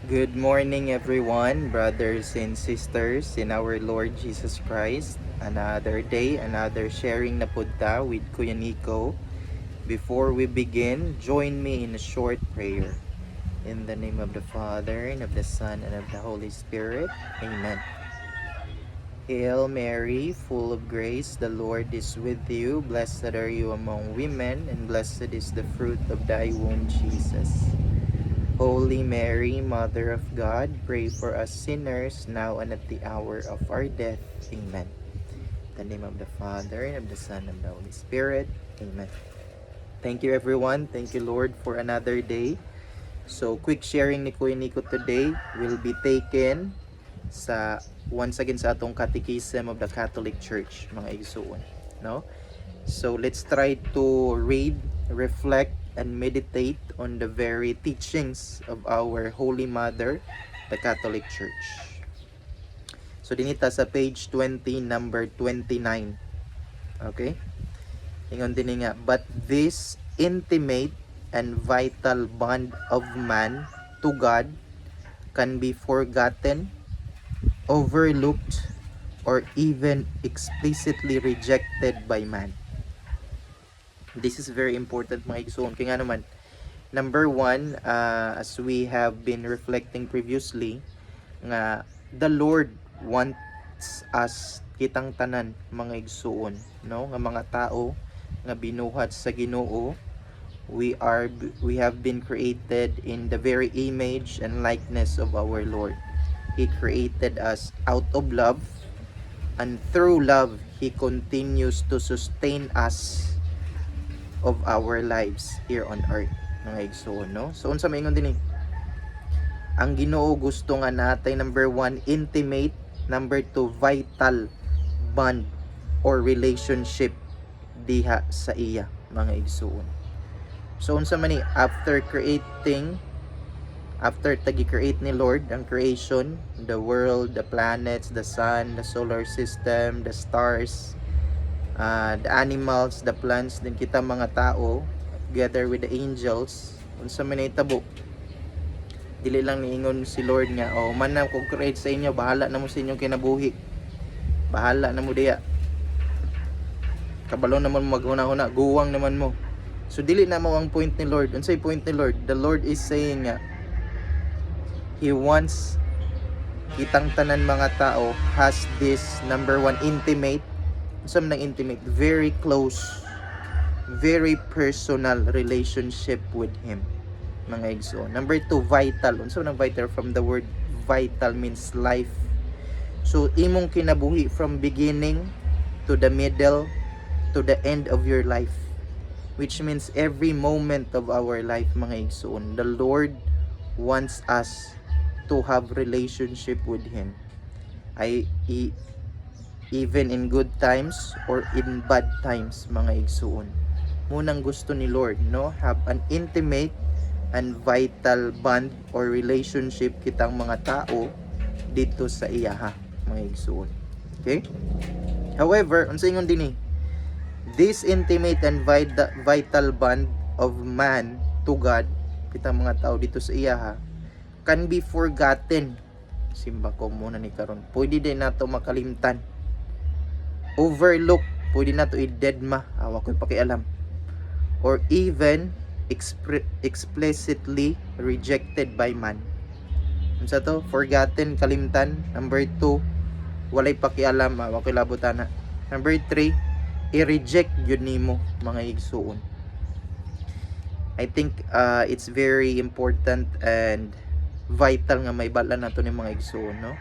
Good morning everyone, brothers and sisters in our Lord Jesus Christ. Another day, another sharing na punta with Kuya Nico. Before we begin, join me in a short prayer. In the name of the Father, and of the Son, and of the Holy Spirit. Amen. Hail Mary, full of grace, the Lord is with you. Blessed are you among women, and blessed is the fruit of thy womb, Jesus. Holy Mary, Mother of God, pray for us sinners, now and at the hour of our death. Amen. In the name of the Father, and of the Son, and the Holy Spirit. Amen. Thank you everyone. Thank you Lord for another day. So, quick sharing ni Kuya Nico today will be taken sa once again sa atong Catechism of the Catholic Church, mga igsoon. No? So let's try to read, reflect, and meditate on the very teachings of our Holy Mother, the Catholic Church. So dinita sa page 20, number 29. Okay? Ingon din nga, but this intimate and vital bond of man to God can be forgotten, overlooked, or even explicitly rejected by man. This is very important mga igsoon. Kaya nga naman, number one, as we have been reflecting previously, nga the Lord wants us kitang tanan mga igsoon, no? Nga mga tao nga binuhat sa Ginoo, we have been created in the very image and likeness of our Lord. He created us out of love, and through love He continues to sustain us of our lives here on earth, mga igsoon, no? So unsa maingon din ang Ginoo gusto nga natay, number 1, intimate, number 2, vital bond or relationship diha sa iya, mga igsoon. So unsa man ni, after tagi-create ni Lord ang creation, the world, the planets, the sun, the solar system, the stars, the animals, the plants, din kita mga tao, together with the angels, unsa man itabo, dili lang niingon si Lord nga, oh man na ko create sa inyo, bahala na mo sa inyong kinabuhi, bahala na mo diya, kabalo naman mo maghuna-huna, guwang naman mo. So dili na mo ang point ni Lord. Unsay point ni Lord? The Lord is saying nga, He wants kitang tanan mga tao has this, number 1, intimate. Some ng intimate, very close, very personal relationship with Him, mga igsoon. Number 2, vital. Unsa nang vital? From the word vital means life. So imong kinabuhi from beginning to the middle to the end of your life, which means every moment of our life, mga igsoon. The Lord wants us to have relationship with Him. Even in good times or in bad times, mga igsoon. Munang gusto ni Lord, no? Have an intimate and vital bond or relationship kitang mga tao dito sa iya, ha, mga igsoon. Okay? However, unsa ingon dinhi? This intimate and vital bond of man to God, kitang mga tao dito sa iya, ha, can be forgotten. Simba ko muna ni karon. Pwede din nato makalimtan, overlook, pwede na to i-deadma, awa ko'y pakialam, or even explicitly rejected by man. Unsa to? Forgotten, kalimtan. Number 2, walay pakialam, awa ko'y labutana. Number 3, i-reject yun nimo, mga igsuon. I think it's very important and vital nga may bala nato ni mga igsuon, no?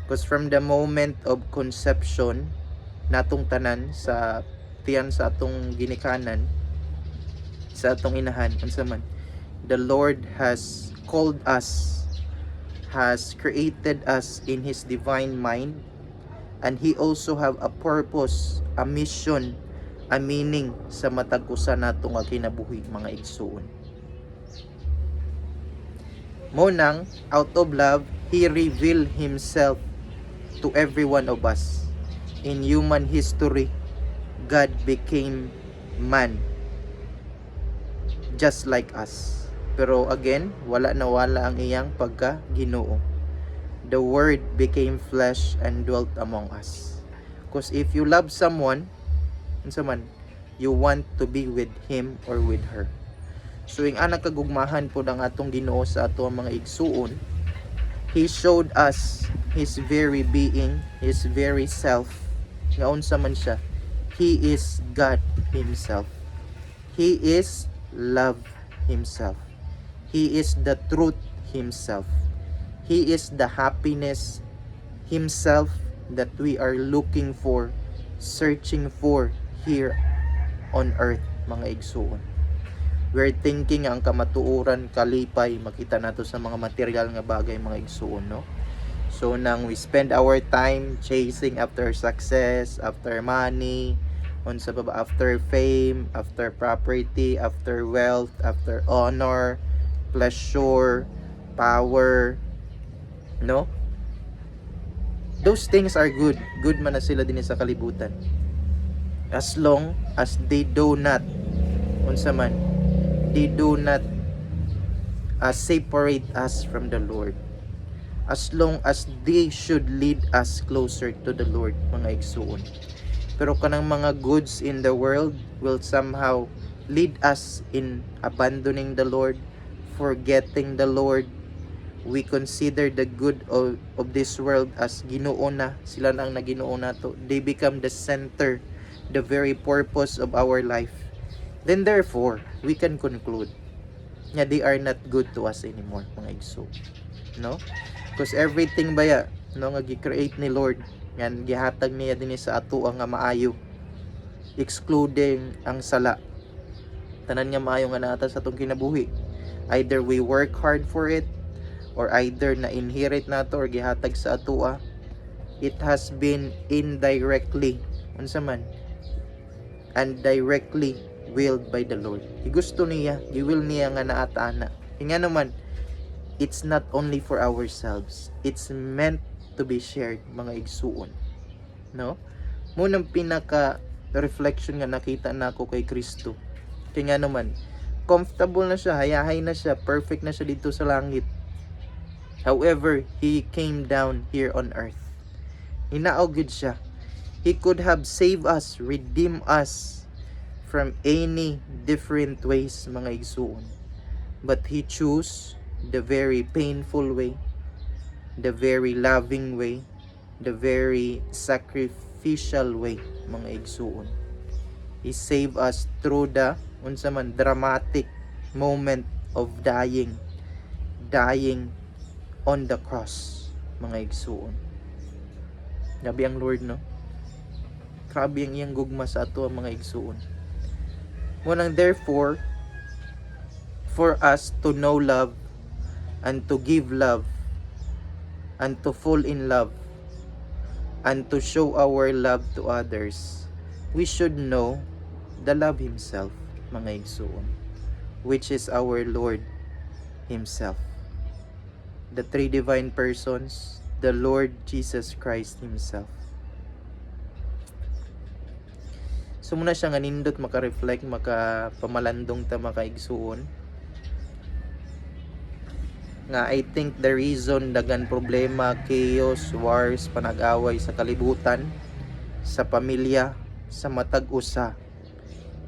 Because from the moment of conception natong tanan sa tiyan sa atong ginikanan, sa atong inahan, unsa man, the Lord has called us, has created us in His divine mind, and He also have a purpose, a mission, a meaning sa matag usa nato nga kinabuhi, mga igsuon. Monang, out of love, He revealed Himself to every one of us. In human history, God became man, just like us. Pero again, wala na wala ang iyang pagka-Ginoo. The Word became flesh and dwelt among us. Because if you love someone, you want to be with him or with her. So yung anak kagugmahan po ng atong Ginoo sa ato mga igsuon, He showed us His very being, His very self. Nga unsa man siya, He is God Himself. He is love Himself. He is the truth Himself. He is the happiness Himself that we are looking for, searching for here on earth, mga igsuon. We're thinking ang kamatuoran, kalipay, makita nato sa mga material nga bagay, mga igsuon, no? So nang we spend our time chasing after success, after money, after fame, after property, after wealth, after honor, pleasure, power, no? Those things are good. Good man na sila din sa kalibutan. As long as they do not separate us from the Lord. As long as they should lead us closer to the Lord, mga igsuon. Pero kanang mga goods in the world will somehow lead us in abandoning the Lord, forgetting the Lord. We consider the good of this world as Ginoo na. Sila na ang naginoo nato. They become the center, the very purpose of our life. Then therefore, we can conclude na they are not good to us anymore, mga igso. No? Because everything baya, no, nga gi-create ni Lord, yan gihatag niya din sa ato ang maayo, excluding ang sala. Tanan nga maayo nga naata sa atong kinabuhi. Either we work hard for it, or either na inherit nato or gihatag sa atua, it has been indirectly and directly willed by the Lord. Gusto niya, giwil niya nga naatana. Nga naman, it's not only for ourselves, it's meant to be shared, mga igsuon, no? Munang pinaka reflection nga nakita nako kay Kristo, kaya nga naman comfortable na siya, hayahay na siya, perfect na siya dito sa langit. However, He came down here on earth. Hinaogid siya. He could have saved us, redeemed us from any different ways, mga igsuon. But He chose the very painful way, the very loving way, the very sacrificial way, mga igsuon. He saved us through the dramatic moment of dying on the cross, mga igsuon. Grabe ang Lord, no? Grabe ang iyang gugma sa ato, mga igsuon. Munang therefore, for us to know love and to give love and to fall in love and to show our love to others, we should know the love Himself, mga igsuon, which is our Lord Himself. The three divine persons, the Lord Jesus Christ Himself. So muna siya nga nindot maka-reflect, makapamalandong ta, makaigsuon. Nga I think the reason dagan problema, chaos, wars, panag-away sa kalibutan, sa pamilya, sa matag usa,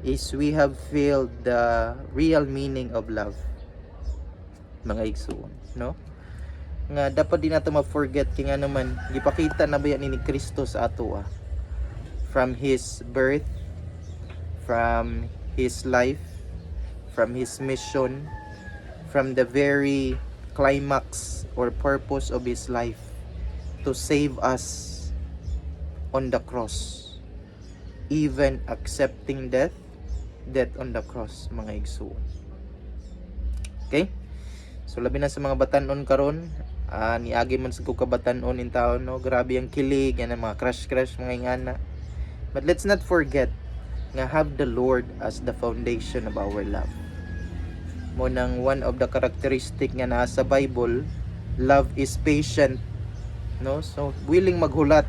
is we have failed the real meaning of love, mga igsuon, no? Nga dapat din nato ma-forget kaya nga naman gipakita na ba yan ni Kristo sa ato, from His birth, from His life, from His mission, from the very climax or purpose of His life, to save us on the cross, even accepting death on the cross, mga igsuon. Okay? So labi na sa mga batanon karon, niagi man sa kabatanon in taon, no? Grabe ang kilig, yan ang mga crush mga ingana. But let's not forget nga have the Lord as the foundation of our love. Mo nang one of the characteristic nga nasa Bible, love is patient, no? So willing maghulat,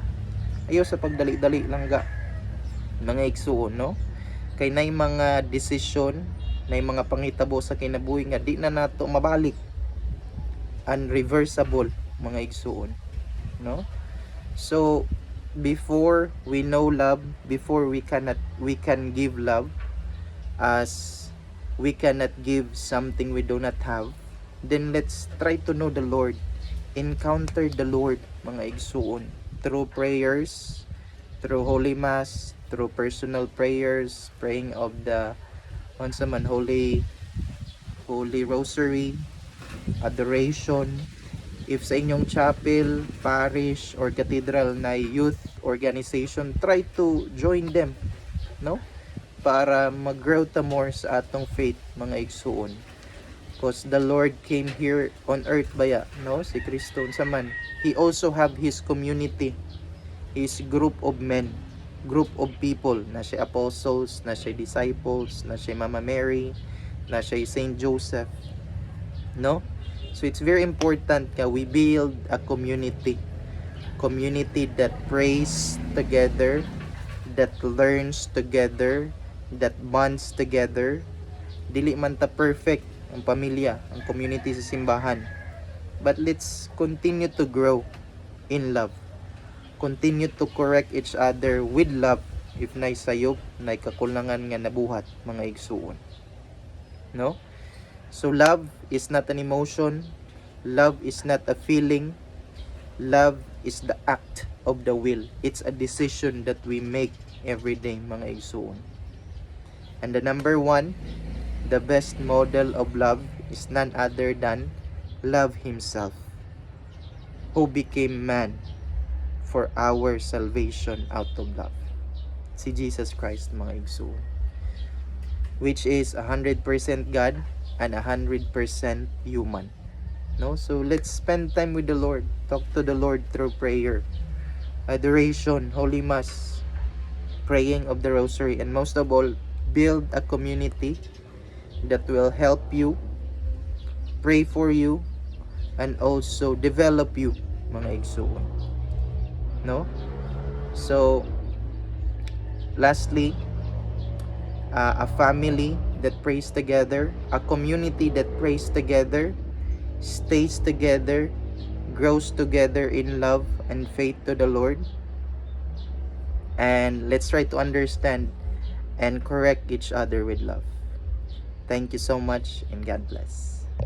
ayo sa pagdali-dali lang ga, mga igsuon, no? Kay nay mga decision, na mga pangitabo sa kinabuhi nga di na nato mabalik, unreversible mga igsuon, no? So before we know love, before we can give love, as we cannot give something we do not have, then let's try to know the Lord, encounter the Lord mga igsuon, through prayers, through Holy Mass, through personal prayers, praying of the once man Holy Rosary, adoration. If sa inyong chapel, parish, or cathedral na youth organization, try to join them, no? Para mag-grow ta more sa atong faith mga igsuon. Because the Lord came here on earth baya, no? Si Kristo sa man. He also have His community, His group of men, group of people, na siya apostles, na siya disciples, na siya Mama Mary, na siya Saint Joseph, no? So it's very important that we build a community that prays together, that learns together, that bonds together. Dili man ta perfect ang pamilya, ang community sa simbahan, but let's continue to grow in love, continue to correct each other with love if nay sayop, nay kakulangan nga nabuhat mga igsuon, no? So love is not an emotion, love is not a feeling, love is the act of the will. It's a decision that we make every day mga igsuon. And the number one, the best model of love is none other than love Himself, who became man for our salvation out of love. Si Jesus Christ mga igsuon, which is 100% God and 100% human, no? So let's spend time with the Lord, talk to the Lord through prayer, adoration, Holy Mass, praying of the Rosary, and most of all, build a community that will help you, pray for you, and also develop you mga igsuon, no? So lastly, a family that prays together, a community that prays together, stays together, grows together in love and faith to the Lord. And let's try to understand and correct each other with love. Thank you so much, and God bless.